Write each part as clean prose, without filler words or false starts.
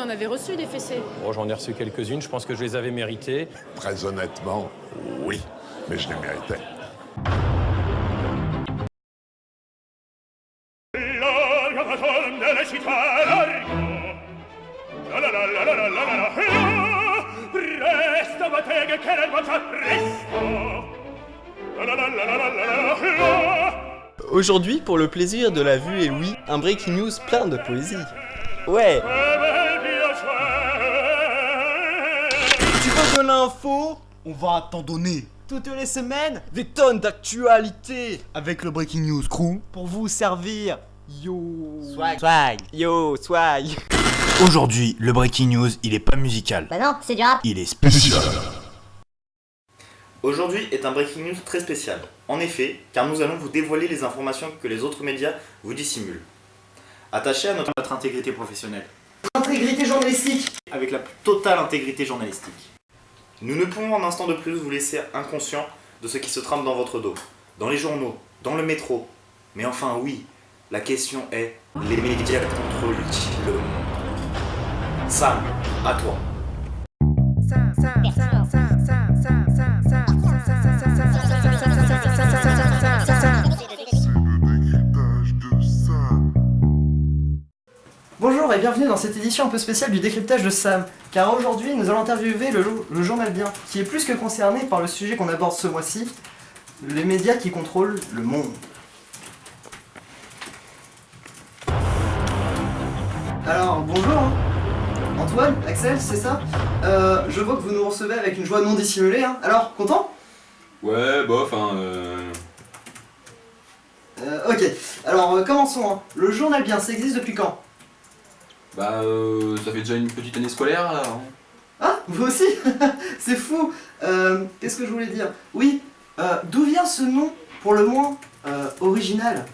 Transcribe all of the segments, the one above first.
en avez reçu des fessées? Bon, j'en ai reçu quelques-unes, je pense que je les avais méritées. Très honnêtement, oui, mais je les méritais. Aujourd'hui, pour le plaisir de la vue et oui, un breaking news plein de poésie. Ouais. Tu veux de l'info? On va t'en donner. Toutes les semaines, des tonnes d'actualités Avec le Breaking News Crew. pour vous servir. Yo swag. Yo swag. Aujourd'hui, le Breaking News, il est pas musical. Bah non, c'est du rap. Il est spécial. Aujourd'hui est un breaking news très spécial. En effet, car nous allons vous dévoiler les informations que les autres médias vous dissimulent. Attachés à notre intégrité professionnelle. Intégrité journalistique. Avec la plus totale intégrité journalistique. Nous ne pouvons un instant de plus vous laisser inconscient de ce qui se trame dans votre dos. Dans les journaux, dans le métro. Mais enfin oui, la question est, les médias contrôlent-ils le monde? Sam, à toi. Bonjour et bienvenue dans cette édition un peu spéciale du décryptage de Sam, car aujourd'hui nous allons interviewer le journal Bien, qui est plus que concerné par le sujet qu'on aborde ce mois-ci, les médias qui contrôlent le monde. Alors bonjour, hein. Antoine, Axel, c'est ça? Je vois que vous nous recevez avec une joie non dissimulée, hein. Alors, content? Ouais, bof, Ok, alors commençons, hein. Le journal Bien, ça existe depuis quand? Bah, ça fait déjà une petite année scolaire, là. Hein. Ah, vous aussi? C'est fou. Qu'est-ce que je voulais dire? Oui, d'où vient ce nom, pour le moins, original?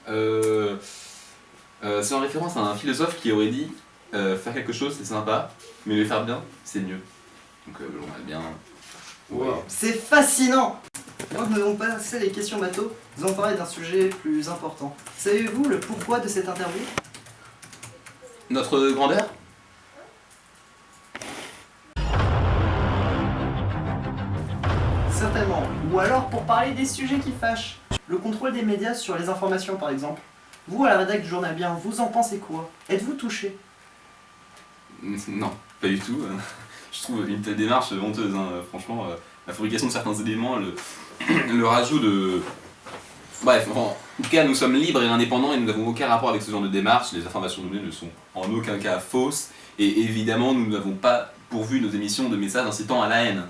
C'est en référence à un philosophe qui aurait dit faire quelque chose c'est sympa, mais le faire bien c'est mieux. Donc le journal Bien. Ouais. Wow. C'est fascinant. Moi, nous allons passer les questions bateau. Nous allons parler d'un sujet plus important. Savez-vous le pourquoi de cette interview? Notre grandeur? Certainement. Ou alors pour parler des sujets qui fâchent. Le contrôle des médias sur les informations, par exemple. Vous, à la rédac du journal Bien, vous en pensez quoi? Êtes-vous touché? Non, pas du tout. Je trouve une telle démarche honteuse, hein. Franchement, la fabrication de certains éléments, le rajout de... Bref, en tout cas, nous sommes libres et indépendants et nous n'avons aucun rapport avec ce genre de démarche. Les informations données ne sont en aucun cas fausses. Et évidemment, nous n'avons pas pourvu nos émissions de messages incitant à la haine.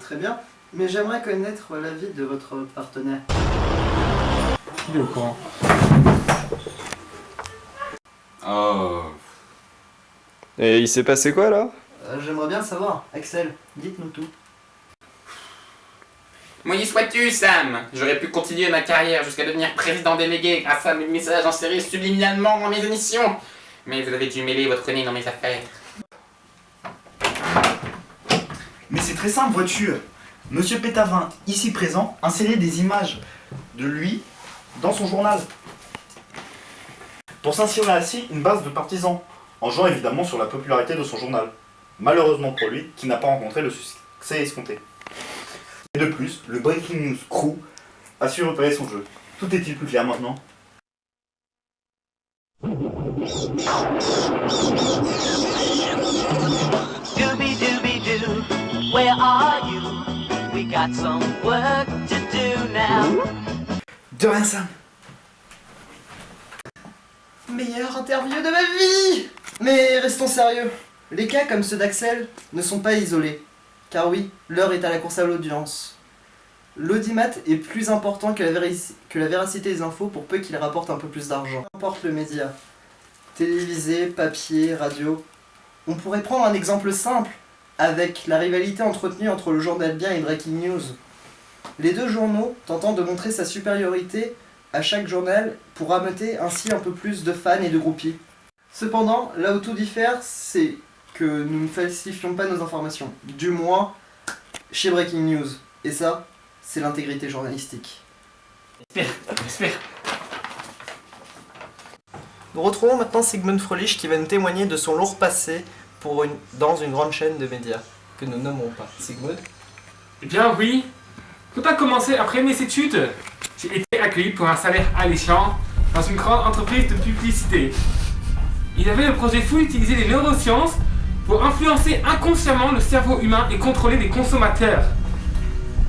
Très bien. Mais j'aimerais connaître l'avis de votre partenaire. Il est au courant. Oh... Et il s'est passé quoi là? J'aimerais bien le savoir. Axel, dites-nous tout. Moi y sois-tu, Sam. J'aurais pu continuer ma carrière jusqu'à devenir président délégué grâce à mes messages insérés subliminalement dans mes émissions. Mais vous avez dû mêler votre nez dans mes affaires. Mais c'est très simple, vois-tu. Monsieur Pétavin, ici présent, insérait des images de lui dans son journal. Pour s'insérer ainsi une base de partisans, en jouant évidemment sur la popularité de son journal. Malheureusement pour lui, qui n'a pas rencontré le succès escompté. Et de plus, le Breaking News Crew a su repérer son jeu. Tout est-il plus clair maintenant? Dooby-dooby-doo, where are you? We got some work to do now. De rien, Sam. Meilleure interview de ma vie! Mais restons sérieux. Les cas comme ceux d'Axel ne sont pas isolés. Car oui, l'heure est à la course à l'audience. L'audimat est plus important que la véracité des infos pour peu qu'il rapporte un peu plus d'argent. Peu importe le média. Télévisé, papier, radio. On pourrait prendre un exemple simple avec la rivalité entretenue entre le journal Bien et Breaking News. Les deux journaux tentant de montrer sa supériorité à chaque journal pour ameuter ainsi un peu plus de fans et de groupies. Cependant, là où tout diffère, c'est que nous ne falsifions pas nos informations. Du moins, chez Breaking News. Et ça, c'est l'intégrité journalistique. Espère. Nous retrouvons maintenant Sigmund Fröhlich qui va nous témoigner de son lourd passé dans une grande chaîne de médias, que nous nommerons pas. Sigmund? Eh bien oui, tout a commencé après mes études. J'ai été accueilli pour un salaire alléchant dans une grande entreprise de publicité. Ils avaient le projet fou d'utiliser les neurosciences pour influencer inconsciemment le cerveau humain et contrôler les consommateurs.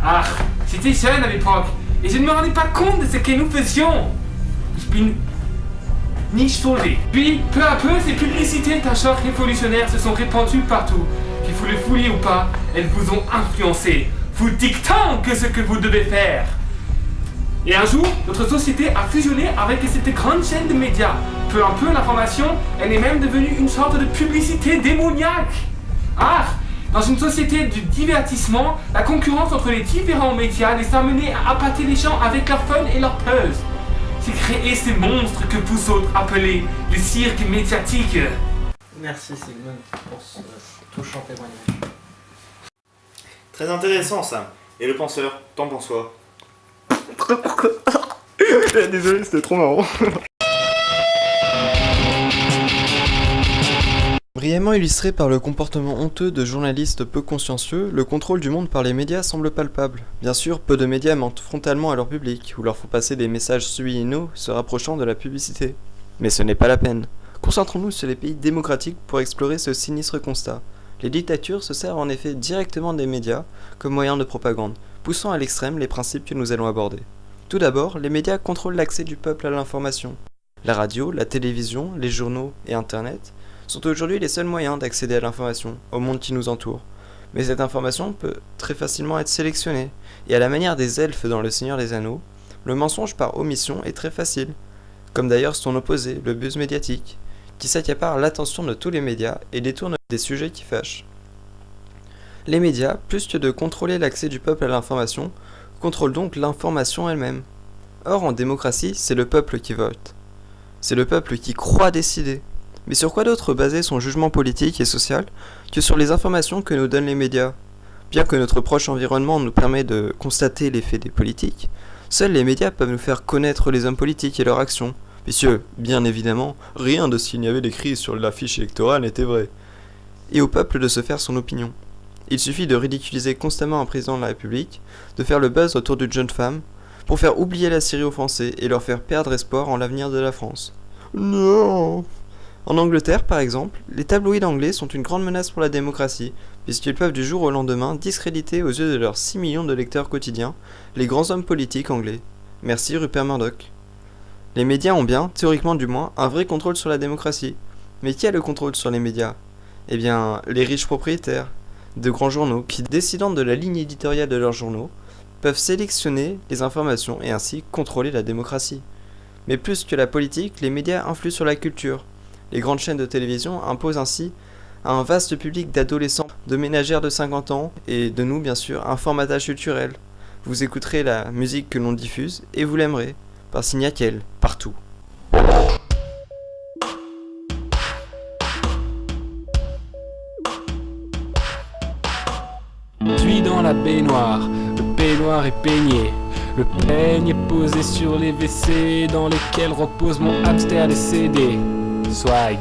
Ah, j'étais jeune à l'époque et je ne me rendais pas compte de ce que nous faisions. Ich bin nicht schuldig. Puis, peu à peu, ces publicités d'un genre révolutionnaire se sont répandues partout. Qu'il vous le vouliez ou pas, elles vous ont influencé, vous dictant que ce que vous devez faire. Et un jour, notre société a fusionné avec cette grande chaîne de médias. Peu à peu, l'information, elle est même devenue une sorte de publicité démoniaque. Ah, dans une société du divertissement, la concurrence entre les différents médias les a menés à appâter les gens avec leur fun et leur buzz. J'ai créé ces monstres que vous autres appelez le cirque médiatique. Merci Sigmund pour ce touchant témoignage. Très intéressant ça. Et le penseur, t'en penses quoi? Désolé, c'était trop marrant. Brillamment illustré par le comportement honteux de journalistes peu consciencieux, le contrôle du monde par les médias semble palpable. Bien sûr, peu de médias mentent frontalement à leur public, ou leur font passer des messages subliminaux se rapprochant de la publicité. Mais ce n'est pas la peine. Concentrons-nous sur les pays démocratiques pour explorer ce sinistre constat. Les dictatures se servent en effet directement des médias comme moyen de propagande, poussant à l'extrême les principes que nous allons aborder. Tout d'abord, les médias contrôlent l'accès du peuple à l'information. La radio, la télévision, les journaux et Internet sont aujourd'hui les seuls moyens d'accéder à l'information, au monde qui nous entoure. Mais cette information peut très facilement être sélectionnée, et à la manière des elfes dans Le Seigneur des Anneaux, le mensonge par omission est très facile, comme d'ailleurs son opposé, le buzz médiatique, qui s'accapare l'attention de tous les médias et détourne des sujets qui fâchent. Les médias, plus que de contrôler l'accès du peuple à l'information, contrôlent donc l'information elle-même. Or, en démocratie, c'est le peuple qui vote. C'est le peuple qui croit décider. Mais sur quoi d'autre baser son jugement politique et social que sur les informations que nous donnent les médias? Bien que notre proche environnement nous permet de constater l'effet des politiques, seuls les médias peuvent nous faire connaître les hommes politiques et leurs actions, puisque, bien évidemment, rien de ce qu'il y avait décrit sur l'affiche électorale n'était vrai. Et au peuple de se faire son opinion. Il suffit de ridiculiser constamment un président de la République, de faire le buzz autour d'une jeune femme, pour faire oublier la Syrie aux Français et leur faire perdre espoir en l'avenir de la France. Non! En Angleterre, par exemple, les tabloïds anglais sont une grande menace pour la démocratie, puisqu'ils peuvent du jour au lendemain discréditer aux yeux de leurs 6 millions de lecteurs quotidiens les grands hommes politiques anglais. Merci Rupert Murdoch. Les médias ont bien, théoriquement du moins, un vrai contrôle sur la démocratie. Mais qui a le contrôle sur les médias? Eh bien, les riches propriétaires de grands journaux qui, décidant de la ligne éditoriale de leurs journaux, peuvent sélectionner les informations et ainsi contrôler la démocratie. Mais plus que la politique, les médias influent sur la culture. Les grandes chaînes de télévision imposent ainsi à un vaste public d'adolescents, de ménagères de 50 ans et de nous bien sûr un formatage culturel. Vous écouterez la musique que l'on diffuse et vous l'aimerez, parce qu'il n'y a qu'elle, partout. Je suis dans la baignoire, le peignoir est peigné. Le peigne est posé sur les WC dans lesquels repose mon hamster décédé. Swag,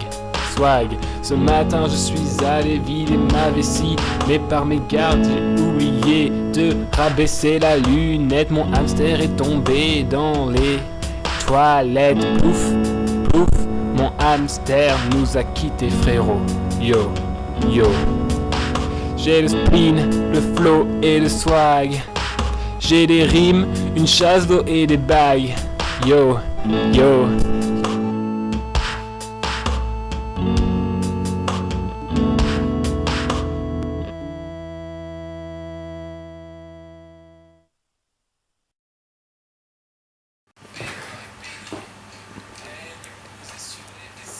ce matin je suis allé vider ma vessie, mais par mes gardes j'ai oublié de rabaisser la lunette. Mon hamster est tombé dans les toilettes. Plouf, plouf, mon hamster nous a quittés frérot. Yo, yo. J'ai le spleen, le flow et le swag. J'ai des rimes, une chasse d'eau et des bagues. Yo, yo.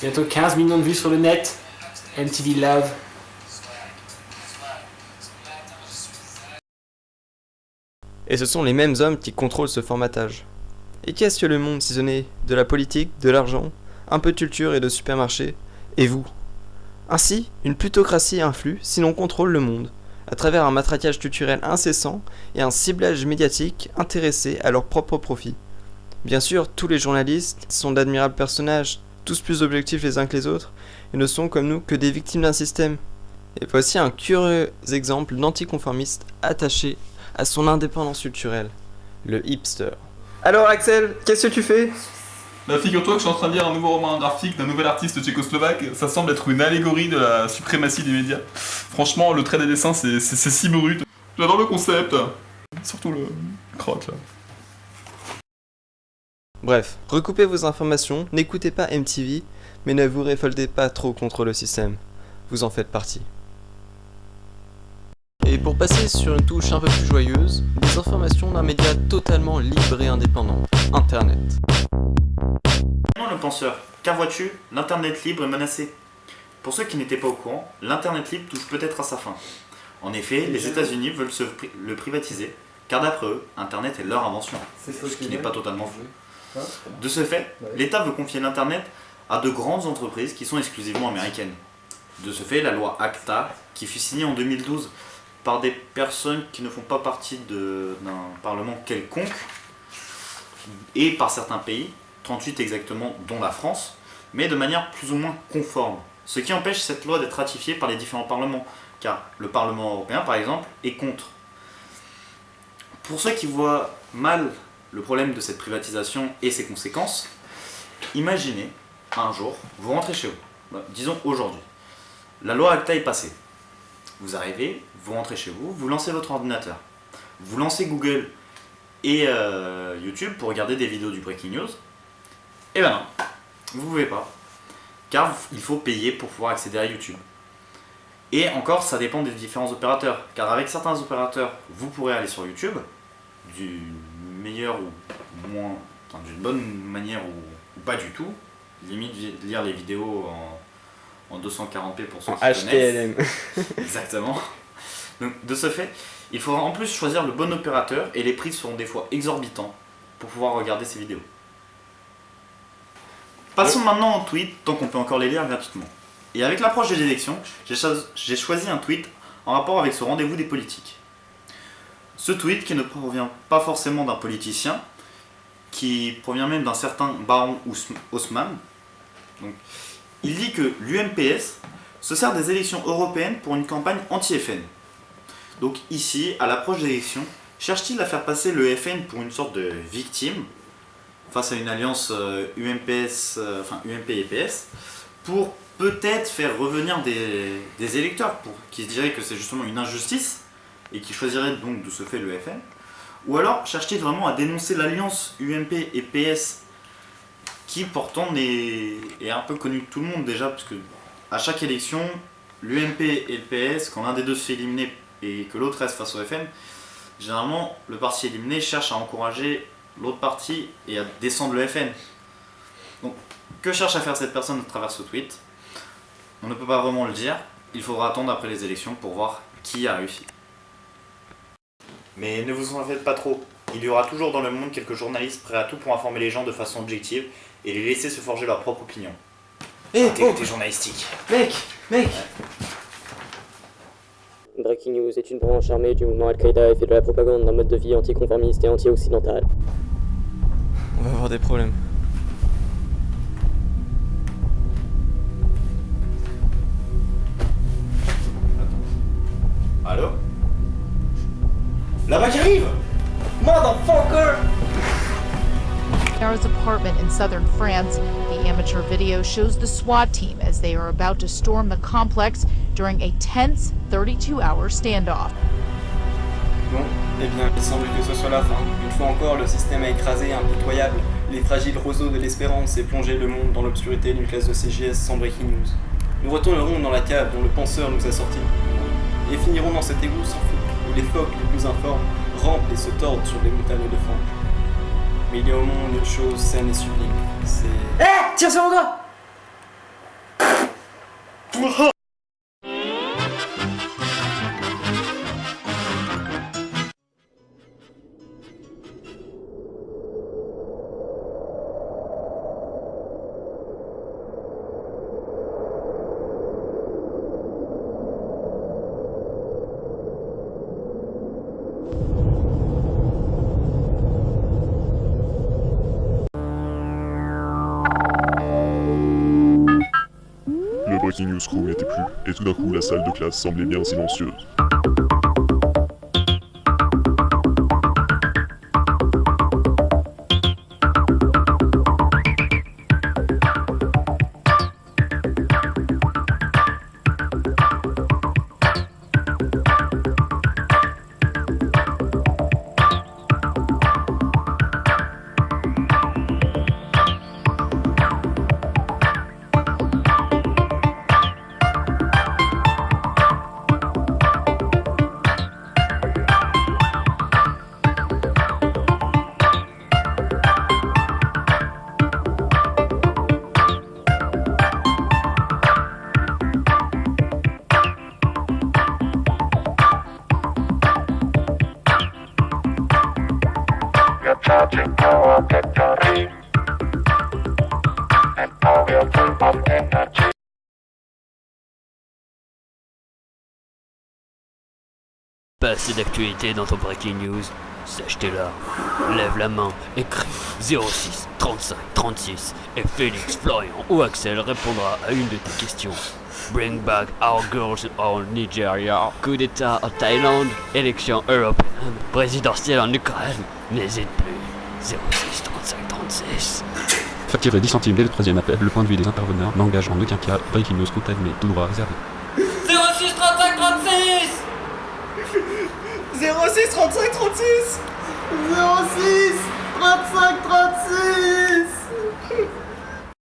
Bientôt 15 millions de vues sur le net. MTV Love. Et ce sont les mêmes hommes qui contrôlent ce formatage. Et qu'est-ce que le monde si ce n'est de la politique, de l'argent, un peu de culture et de supermarchés, et vous? Ainsi, une plutocratie influe, sinon contrôle le monde. à travers un matraquage culturel incessant et un ciblage médiatique intéressé à leur propre profit. Bien sûr, tous les journalistes sont d'admirables personnages, tous plus objectifs les uns que les autres, et ne sont comme nous que des victimes d'un système. Et voici un curieux exemple d'anticonformiste attaché à son indépendance culturelle, le hipster. Alors Axel, qu'est-ce que tu fais ? Bah figure-toi que je suis en train de lire un nouveau roman graphique d'un nouvel artiste tchécoslovaque, ça semble être une allégorie de la suprématie des médias. Franchement, le trait des dessins c'est si brut. J'adore le concept, surtout le croc là. Bref, recoupez vos informations, n'écoutez pas MTV, mais ne vous révoltez pas trop contre le système. Vous en faites partie. Et pour passer sur une touche un peu plus joyeuse, des informations d'un média totalement libre et indépendant, Internet. Non, le penseur, car vois-tu, l'Internet libre est menacé. Pour ceux qui n'étaient pas au courant, l'Internet libre touche peut-être à sa fin. En effet, les États-Unis veulent le privatiser, car d'après eux, Internet est leur invention, ce qui n'est pas totalement faux. De ce fait, l'État veut confier l'Internet à de grandes entreprises qui sont exclusivement américaines. De ce fait, la loi ACTA, qui fut signée en 2012 par des personnes qui ne font pas partie d'un parlement quelconque, et par certains pays, 38 exactement, dont la France, mais de manière plus ou moins conforme. Ce qui empêche cette loi d'être ratifiée par les différents parlements, car le Parlement européen, par exemple, est contre. Pour ceux qui voient mal le problème de cette privatisation et ses conséquences, imaginez, un jour, vous rentrez chez vous, disons aujourd'hui, la loi ACTA est passée. Vous arrivez, vous rentrez chez vous, vous lancez votre ordinateur, vous lancez Google et YouTube pour regarder des vidéos du Breaking News. Eh ben non, vous pouvez pas, car il faut payer pour pouvoir accéder à YouTube. Et encore, ça dépend des différents opérateurs, car avec certains opérateurs, vous pourrez aller sur YouTube, d'une meilleure ou moins, enfin, d'une bonne manière ou pas du tout, limite lire les vidéos en 240p pour ceux qui HTML. connaissent. Exactement. Donc de ce fait, il faudra en plus choisir le bon opérateur et les prix seront des fois exorbitants pour pouvoir regarder ces vidéos. Passons maintenant aux tweets, tant qu'on peut encore les lire gratuitement. Et avec l'approche des élections, j'ai choisi un tweet en rapport avec ce rendez-vous des politiques. Ce tweet qui ne provient pas forcément d'un politicien, qui provient même d'un certain baron Haussmann. Donc, il dit que l'UMPS se sert des élections européennes pour une campagne anti-FN. Donc ici, à l'approche des élections, cherche-t-il à faire passer le FN pour une sorte de victime face à une alliance UMPS, UMP et PS, pour peut-être faire revenir des électeurs qui se diraient que c'est justement une injustice et qui choisiraient donc de ce fait le FN. Ou alors cherche-t-il vraiment à dénoncer l'alliance UMP et PS qui pourtant est un peu connu de tout le monde déjà, parce que à chaque élection, l'UMP et le PS, quand l'un des deux se fait éliminer et que l'autre reste face au FN, généralement le parti éliminé cherche à encourager l'autre parti et à descendre le FN. Donc que cherche à faire cette personne à travers ce tweet? On ne peut pas vraiment le dire, il faudra attendre après les élections pour voir qui a réussi. Mais ne vous en faites pas trop, il y aura toujours dans le monde quelques journalistes prêts à tout pour informer les gens de façon objective et les laisser se forger leur propre opinion. Intégrité journalistique. Mec. Breaking News est une branche armée du mouvement Al-Qaïda et fait de la propagande d'un mode de vie anticonformiste et anti-occidental. On va avoir des problèmes. Allô? Là-bas qui arrive! Motherfucker! Sarah's apartment in southern France. The amateur video shows the SWAT team as they are about to storm the complex during a tense 32-hour standoff. Bon, eh bien, il semble que ce soit la fin. Une fois encore, le système a écrasé, impitoyable, les fragiles roseaux de l'espérance et plongé le monde dans l'obscurité d'une classe de CGS sans breaking news. Nous retournerons dans la cave dont le penseur nous a sortis, et finirons dans cet égout sans fond, où les phoques les plus informes rampent et se tordent sur des montagnes de fange. Mais il y a au monde une chose saine et sublime, c'est... Tire sur mon doigt! Breaking News Crew n'y était plus, et tout d'un coup la salle de classe semblait bien silencieuse. Charging power victory, and now we're full of energy. Pas assez d'actualité dans ton Breaking News? Sache-t'es-là. Lève la main, écris 06 35 36 et Félix, Florian ou Axel répondra à une de tes questions. Bring back our girls en Nigeria, coup d'état en Thaïlande, élection européenne, présidentielle en Ukraine. N'hésite plus. 06 35 36. Facturé 10 centimes dès le 3e appel, le point de vue des intervenants n'engage en aucun cas Breaking News Crew mais tout droit réservé. 06 35 36 06 35 36 06 35 36